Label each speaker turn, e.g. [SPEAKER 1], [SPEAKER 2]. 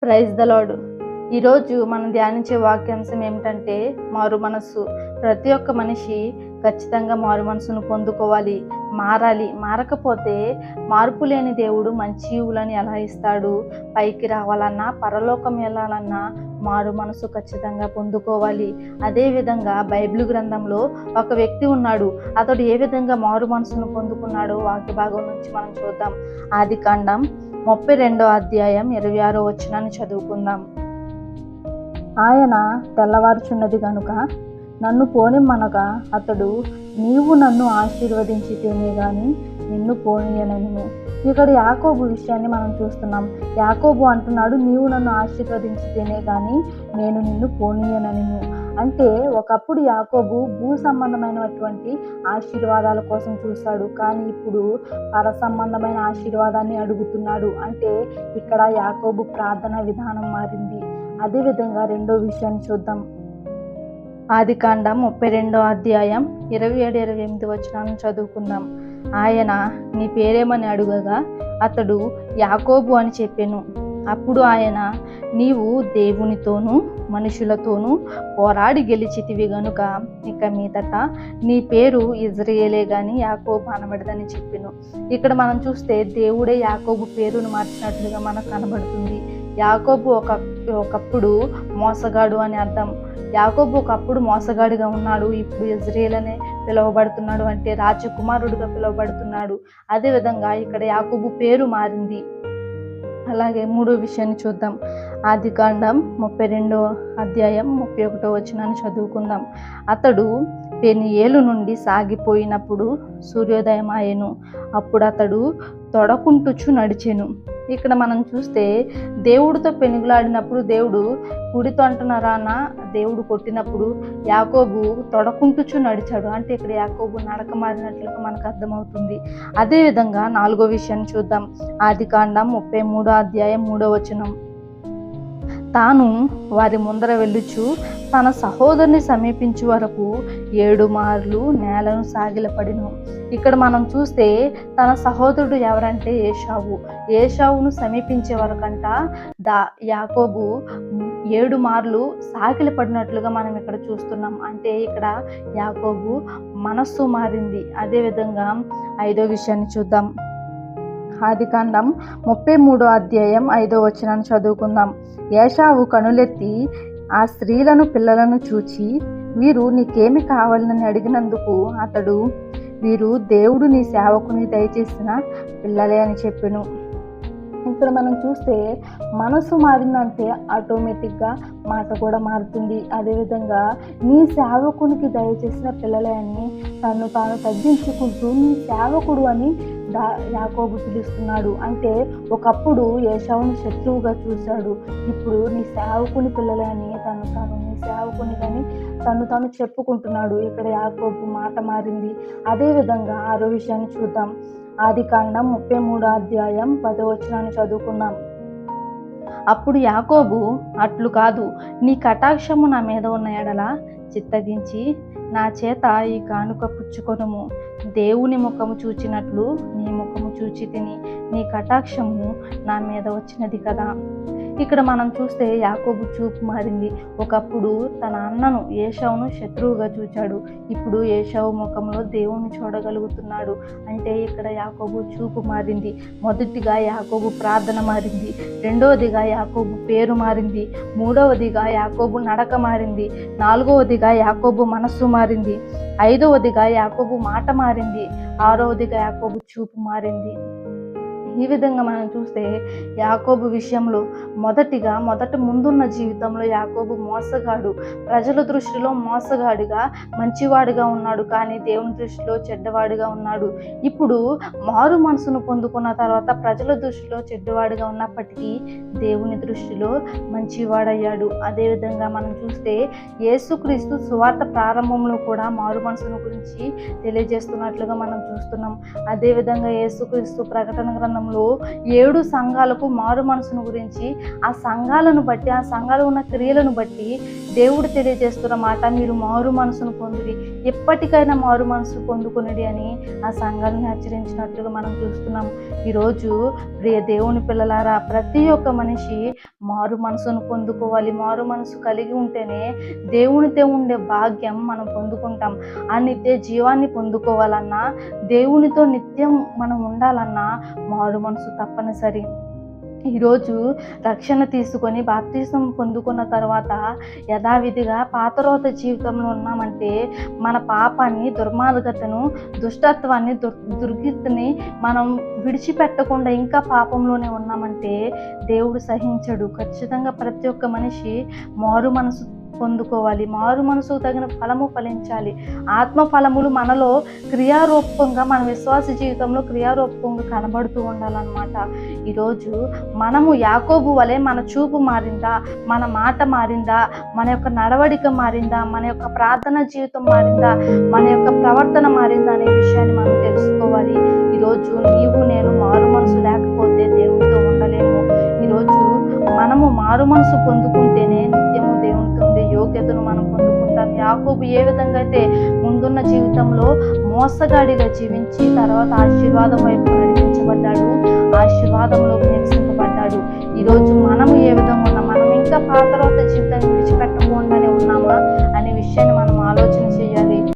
[SPEAKER 1] Praise the lord. ఈరోజు మనం ధ్యానించే వాక్యాంశం ఏమిటంటే మారు మనస్సు. ప్రతి ఒక్క మనిషి ఖచ్చితంగా మారు మనసును పొందుకోవాలి, మారాలి. మారకపోతే మార్పు లేని దేవుడు మంచి ఈవులని ఎలా ఇస్తాడు? పైకి రావాలన్నా, పరలోకం వెళ్ళాలన్నా మారు మనసు ఖచ్చితంగా పొందుకోవాలి. అదేవిధంగా బైబిల్ గ్రంథంలో ఒక వ్యక్తి ఉన్నాడు. అతడు ఏ విధంగా మారు మనసును పొందుకున్నాడో వాక్య భాగం నుంచి మనం చూద్దాం. ఆదికాండం 32వ అధ్యాయం 26వ వచనాన్ని చదువుకుందాం. ఆయన తెల్లవారుచున్నది గనుక నన్ను పోనిమ్మనగా అతడు, నీవు నన్ను ఆశీర్వదించితేనే గాని నిన్ను పోనీయనను. ఇక్కడ యాకోబు విషయాన్ని మనం చూస్తున్నాం. యాకోబు అంటున్నాడు, నీవు నన్ను ఆశీర్వదించితేనే గాని నేను నిన్ను పోనీయనను. అంటే ఒకప్పుడు యాకోబు భూ సంబంధమైనటువంటి ఆశీర్వాదాల కోసం చూశాడు, కానీ ఇప్పుడు పర సంబంధమైన ఆశీర్వాదాన్ని అడుగుతున్నాడు. అంటే ఇక్కడ యాకోబు ప్రార్థన విధానం మారింది. అదేవిధంగా రెండో విషయాన్ని చూద్దాం. ఆదికాండం 32వ అధ్యాయం 27-28 వచనాలను చదువుకుందాం. ఆయన, నీ పేరేమని అడుగగా అతడు యాకోబు అని చెప్పెను. అప్పుడు ఆయన, నీవు దేవునితోనూ మనుషులతోనూ పోరాడి గెలిచితివి గనుక ఇక మీదట నీ పేరు ఇజ్రాయేలే గాని యాకోబు అనబడదని చెప్పెను. ఇక్కడ మనం చూస్తే దేవుడే యాకోబు పేరును మార్చినట్లుగా మనకు కనబడుతుంది. యాకోబు ఒకప్పుడు మోసగాడు అని అర్థం. యాకోబు ఒకప్పుడు మోసగాడిగా ఉన్నాడు, ఇప్పుడు ఇజ్రాయేల్ అనే పిలువబడుతున్నాడు, అంటే రాజకుమారుడుగా పిలువబడుతున్నాడు. అదేవిధంగా ఇక్కడ యాకోబు పేరు మారింది. అలాగే మూడో విషయాన్ని చూద్దాం. ఆదికాండం 32వ అధ్యాయం 31వ వచనాన్ని చదువుకుందాం. అతడు పెనియేలు నుండి సాగిపోయినప్పుడు సూర్యోదయం ఆయెను. అప్పుడు అతడు తొడకుంటుచు నడిచెను. ఇక్కడ మనం చూస్తే దేవుడితో పెనుగులాడినప్పుడు దేవుడు కుడి తొంటనరాన దేవుడు కొట్టినప్పుడు యాకోబు తొడకుంటుచు నడిచాడు. అంటే ఇక్కడ యాకోబు నడక మారినట్లుగా మనకు అర్థమవుతుంది. అదేవిధంగా నాలుగో విషయాన్ని చూద్దాం. ఆదికాండం 33వ అధ్యాయం 3వ వచనం. తాను వారి ముందర వెళ్ళుచు తన సహోదరుని సమీపించే వరకు 7 మార్లు నేలను సాగిలపడిను. ఇక్కడ మనం చూస్తే తన సహోదరుడు ఎవరంటే ఏశావు. ఏశావును సమీపించే వరకంట యాకోబు 7 మార్లు సాగిలపడినట్లుగా మనం ఇక్కడ చూస్తున్నాం. అంటే ఇక్కడ యాకోబు మనస్సు మారింది. అదేవిధంగా ఐదో విషయాన్ని చూద్దాం. ఆదికాండం 33వ అధ్యాయం 5వ వచనాన్ని చదువుకుందాం. ఏశావు కనులెత్తి ఆ స్త్రీలను పిల్లలను చూచి, వీరు నీకేమి కావాలని అడిగినందుకు అతడు, వీరు దేవుడు నీ సేవకునికి దయచేసిన పిల్లలే అని చెప్పెను. ఇక్కడ మనం చూస్తే మనసు మారిందంటే ఆటోమేటిక్గా మాట కూడా మారుతుంది. అదేవిధంగా నీ సేవకునికి దయచేసిన పిల్లలే అని తను తాను తగ్గించుకుంటూ నీ సేవకుడు అని యాకోబు పిలుస్తున్నాడు. అంటే ఒకప్పుడు ఏశావుని శత్రువుగా చూశాడు, ఇప్పుడు నీ సేవకుని పిల్లలే అని నీ సేవకుని కానీ తను చెప్పుకుంటున్నాడు. ఇక్కడ యాకోబు మాట మారింది. అదేవిధంగా ఆరో విషయాన్ని చూద్దాం. ఆదికాండం 33వ అధ్యాయం 10వ వచనాన్ని చదువుకుందాం. అప్పుడు యాకోబు, అట్లు కాదు, నీ కటాక్షము నా మీద ఉన్న ఎడల చిత్తగించి నా చేత ఈ కానుక పుచ్చుకొనుము. దేవుని ముఖము చూచినట్లు నీ ముఖము చూచి తిని, నీ కటాక్షము నా మీద వచ్చినది కదా. ఇక్కడ మనం చూస్తే యాకోబు చూపు మారింది. ఒకప్పుడు తన అన్నను ఏశావును శత్రువుగా చూచాడు, ఇప్పుడు ఏశావు ముఖంలో దేవుని చూడగలుగుతున్నాడు. అంటే ఇక్కడ యాకోబు చూపు మారింది. మొదటిగా యాకోబు ప్రార్థన మారింది, రెండవదిగా యాకోబు పేరు మారింది, మూడవదిగా యాకోబు నడక మారింది, నాలుగవదిగా యాకోబు మనస్సు మారింది, ఐదవదిగా యాకోబు మాట మారింది, ఆరవదిగా యాకోబు చూపు మారింది. ఈ విధంగా మనం చూస్తే యాకోబు విషయంలో మొదట ముందున్న జీవితంలో యాకోబు మోసగాడు, ప్రజల దృష్టిలో మోసగాడిగా మంచివాడిగా ఉన్నాడు, కానీ దేవుని దృష్టిలో చెడ్డవాడిగా ఉన్నాడు. ఇప్పుడు మారు మనసును పొందుకున్న తర్వాత ప్రజల దృష్టిలో చెడ్డవాడిగా ఉన్నప్పటికీ దేవుని దృష్టిలో మంచివాడయ్యాడు. అదేవిధంగా మనం చూస్తే యేసుక్రీస్తు సువార్త ప్రారంభంలో కూడా మారు మనసును గురించి తెలియజేస్తున్నట్లుగా మనం చూస్తున్నాం. అదేవిధంగా యేసుక్రీస్తు ప్రకటన గ్రంథం 7 సంఘాలకు మారు మనసును గురించి, ఆ సంఘాలను బట్టి, ఆ సంఘాలు ఉన్న క్రియలను బట్టి దేవుడు తెలియజేస్తున్న మాట, మీరు మారు మనసును పొందిరి. ఎప్పటికైనా మారు మనసు పొందుకొనిడి అని ఆ సంఘాలను హెచ్చరించినట్లుగా మనం చూస్తున్నాం. ఈరోజు ప్రియ దేవుని పిల్లలారా, ప్రతి ఒక్క మనిషి మారు మనసును పొందుకోవాలి. మారు మనసు కలిగి ఉంటేనే దేవునితో ఉండే భాగ్యం మనం పొందుకుంటాం. ఆ నిత్య జీవాన్ని పొందుకోవాలన్నా, దేవునితో నిత్యం మనం ఉండాలన్నా మారు మనసు తప్పనిసరి. ఈరోజు రక్షణ తీసుకొని బాప్తిసం పొందుకున్న తర్వాత యథావిధిగా పాతరోత జీవితంలో ఉన్నామంటే మన పాపాన్ని, దుర్మార్గతను, దుష్టత్వాన్ని, దుర్గతిని మనం విడిచిపెట్టకుండా ఇంకా పాపంలోనే ఉన్నామంటే దేవుడు సహించడు. ఖచ్చితంగా ప్రతి ఒక్క మనిషి మారు మనసు పొందుకోవాలి. మారు మనసుకు తగిన ఫలము ఫలించాలి. ఆత్మ ఫలములు మనలో క్రియారూపంగా, మన విశ్వాస జీవితంలో క్రియారూపంగా కనబడుతూ ఉండాలన్నమాట. ఈరోజు మనము యాకోబు వలె మన చూపు మారిందా, మన మాట మారిందా, మన యొక్క నడవడిక మారిందా, మన యొక్క ప్రార్థన జీవితం మారిందా, మన యొక్క ప్రవర్తన మారిందా అనే విషయాన్ని మనం తెలుసుకోవాలి. ఈరోజు నీవు నేను మారు మనసు లేకపోతే దేవునితో ఉండలేము. ఈరోజు మనము మారు మనసు పొందుకుంటేనే నిత్యము దేవునితో ఉండే యోగ్యతను మనం పొందుకుంటాం. యాకోబు ఏ విధంగా అయితే ముందున్న జీవితంలో మోసగాడిగా జీవించి తర్వాత ఆశీర్వాదం వైపు నడిపించబడ్డాడు, ఆశీర్వాదంలో నివసింపబడ్డాడు. ఈరోజు మనము ఏ విధంగా ఉన్నాం? మనం ఇంకా పాతరోత జీవితాన్ని